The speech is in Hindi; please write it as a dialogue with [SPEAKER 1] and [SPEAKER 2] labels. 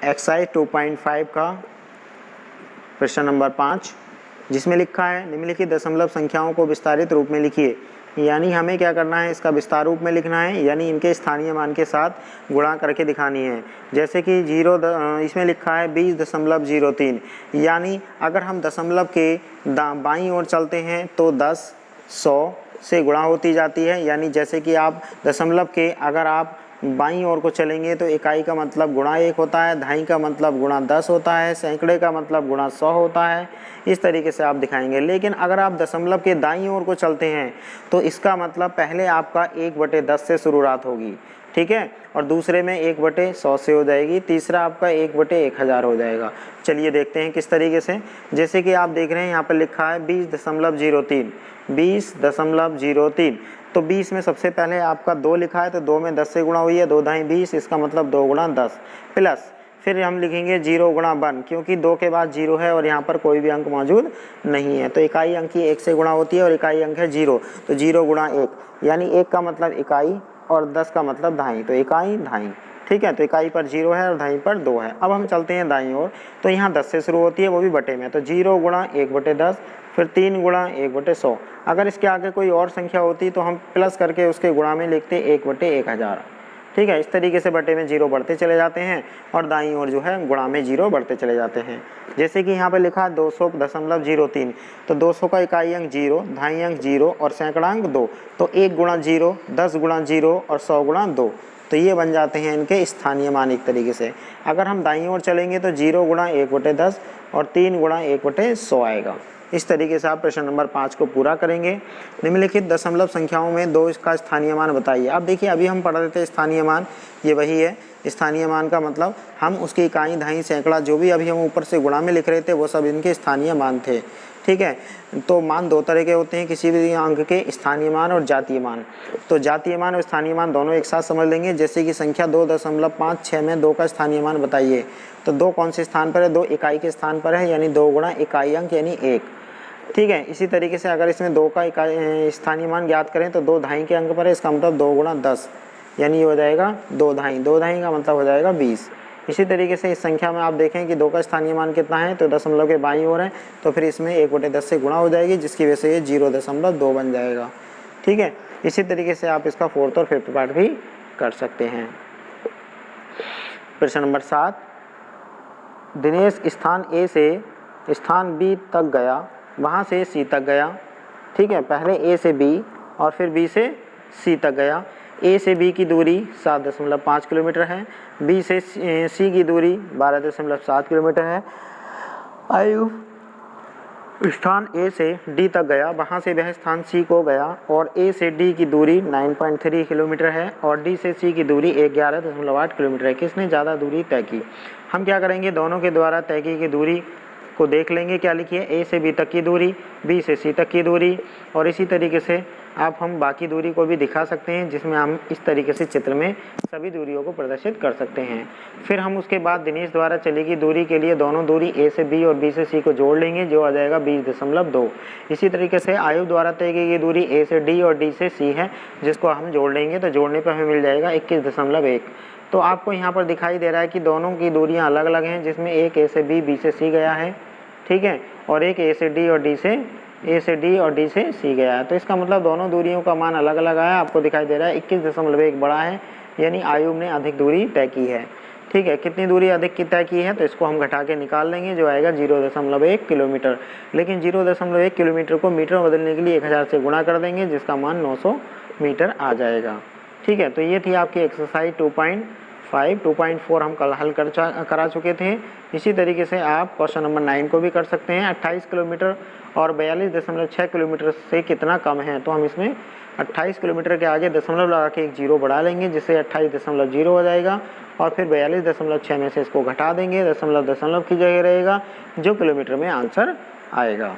[SPEAKER 1] एक्सरसाइज 2.5 का प्रश्न नंबर 5, जिसमें लिखा है निम्नलिखित दशमलव संख्याओं को विस्तारित रूप में लिखिए। यानी हमें क्या करना है, इसका विस्तार रूप में लिखना है, यानी इनके स्थानीय मान के साथ गुणा करके दिखानी है। जैसे कि इसमें लिखा है 20.03, यानी अगर हम दशमलव के बाईं ओर चलते हैं तो 10 100 से गुणा होती जाती है। यानी जैसे कि आप दशमलव के अगर आप बाईं ओर को चलेंगे तो इकाई का मतलब गुणा 1 होता है, दहाई का मतलब गुणा 10 होता है, सैकड़े का मतलब गुणा 100 होता है। इस तरीके से आप दिखाएंगे। लेकिन अगर आप दशमलव के दाईं ओर को चलते हैं तो इसका मतलब पहले आपका 1/10 से शुरुआत होगी, ठीक है, और दूसरे में 1/100 से हो जाएगी, तीसरा आपका 1/1000 हो जाएगा। चलिए देखते हैं किस तरीके से। जैसे कि आप देख रहे हैं यहाँ पर लिखा है 20.03, 20.03, तो 20 में सबसे पहले आपका 2 लिखा है तो 2 में 10 से गुणा हुई है, 2 दाई 20, इसका मतलब 2 गुणा 10 प्लस फिर हम लिखेंगे 0 गुणा 1, क्योंकि 2 के बाद 0 है और यहाँ पर कोई भी अंक मौजूद नहीं है। तो इकाई अंक की 1 से गुणा होती है और इकाई अंक है 0, तो 0 गुणा 1, यानी 1 का मतलब इकाई और 10 का मतलब दहाई, तो इकाई दहाई, ठीक है। तो इकाई पर 0 है और दहाई पर 2 है। अब हम चलते हैं दाईं ओर, तो यहाँ 10 से शुरू होती है, वो भी बटे में, तो 0 गुणा 1/10, फिर 3 गुणा 1/100। अगर इसके आगे कोई और संख्या होती तो हम प्लस करके उसके गुणा में लिखते 1/1000, ठीक है। इस तरीके से बटे में 0 बढ़ते चले जाते हैं और दाईं ओर जो है गुणा में 0 बढ़ते चले जाते हैं। जैसे कि यहाँ पे लिखा 200.03, तो 200 का इकाई अंक 0, दहाई अंक 0 और सैकड़ांक 2, तो 1 गुणा 0, 10 गुणा 0 और 100 गुणा 2, तो ये बन जाते हैं इनके स्थानीय मान एक तरीके से। अगर हम दाईं ओर चलेंगे तो 0 गुणा 1/10 और 3 गुणा 1/100 आएगा। इस तरीके से आप प्रश्न नंबर 5 को पूरा करेंगे। निम्नलिखित दशमलव संख्याओं में 2 इसका स्थानीय मान बताइए। अब देखिए, अभी हम पढ़ रहे थे स्थानीय मान, ये वही है। स्थानीय मान का मतलब हम उसकी इकाई, दहाई, सैकड़ा, जो भी अभी हम ऊपर से गुणा में लिख रहे थे वो सब इनके स्थानीय मान थे, ठीक है। तो मान 2 तरह के होते हैं, किसी भी अंक के, स्थानीय मान और जातीय मान। तो जातीय मान और स्थानीय मान दोनों एक साथ समझ लेंगे। जैसे कि संख्या 2.56 में 2 का स्थानीय मान बताइए, तो 2 कौन से स्थान पर है, 2 इकाई के स्थान पर है, यानी 2 गुणा इकाई अंक यानी 1, ठीक है। इसी तरीके से अगर इसमें 2 का इकाई स्थानीय मान ज्ञात करें तो 2 दहाई के अंक पर है, इसका मतलब 2 गुणा 10, यानी ये हो जाएगा 2 दहाई, 2 दहाई का मतलब हो जाएगा 20। इसी तरीके से इस संख्या में आप देखें कि 2 का स्थानीय मान कितना है, तो दशमलव के बाईं ओर है, तो फिर इसमें 1/10 से गुणा हो जाएगी, जिसकी वजह से ये 0.2 बन जाएगा, ठीक है। इसी तरीके से आप इसका 4th और 5th पार्ट भी कर सकते हैं। प्रश्न नंबर 7, दिनेश स्थान A से स्थान B तक गया, वहाँ से C तक गया, ठीक है। पहले A से B और फिर B से C तक गया। A से B की दूरी 7.5 किलोमीटर है, B से C की दूरी 12.7 किलोमीटर है। आयु स्थान A से D तक गया, वहाँ से वह स्थान C को गया और A से D की दूरी 9.3 किलोमीटर है और D से C की दूरी 11.8 किलोमीटर है। किसने ज़्यादा दूरी तय की? हम क्या करेंगे, दोनों के द्वारा तय की दूरी को देख लेंगे। क्या लिखिए, A से B तक की दूरी, B से C तक की दूरी, और इसी तरीके से आप हम बाकी दूरी को भी दिखा सकते हैं, जिसमें हम इस तरीके से चित्र में सभी दूरियों को प्रदर्शित कर सकते हैं। फिर हम उसके बाद दिनेश द्वारा चली गई दूरी के लिए दोनों दूरी A से B और B से C को जोड़ लेंगे, जो आ जाएगा 20.2। इसी तरीके से आयु द्वारा तय की गई दूरी A से D और D से C है, जिसको हम जोड़ लेंगे, तो जोड़ने पर हमें मिल जाएगा 21.1। तो आपको यहाँ पर दिखाई दे रहा है कि दोनों की दूरियाँ अलग अलग हैं, जिसमें एक A से B से C गया है, ठीक है, और एक A से D और D से C गया है। तो इसका मतलब दोनों दूरियों का मान अलग अलग आया। आपको दिखाई दे रहा है 21.1 बड़ा है, यानी आयुब ने अधिक दूरी तय की है, ठीक है। कितनी दूरी अधिक की तय की है, तो इसको हम घटा के निकाल लेंगे, जो आएगा 0.1 किलोमीटर। लेकिन 0.1 किलोमीटर को मीटर में बदलने के लिए 1000 से गुणा कर देंगे, जिसका मान 900 मीटर आ जाएगा, ठीक है। तो ये थी आपकी एक्सरसाइज 2.5, 2.4 हम कल हल करा चुके थे। इसी तरीके से आप क्वेश्चन नंबर 9 को भी कर सकते हैं। 28 किलोमीटर और 42.6 किलोमीटर से कितना कम है, तो हम इसमें 28 किलोमीटर के आगे दशमलव लगा के एक 0 बढ़ा लेंगे, जिससे 28.0 हो जाएगा, और फिर 42.6 में से इसको घटा देंगे, दशमलव की जगह रहेगा, जो किलोमीटर में आंसर आएगा।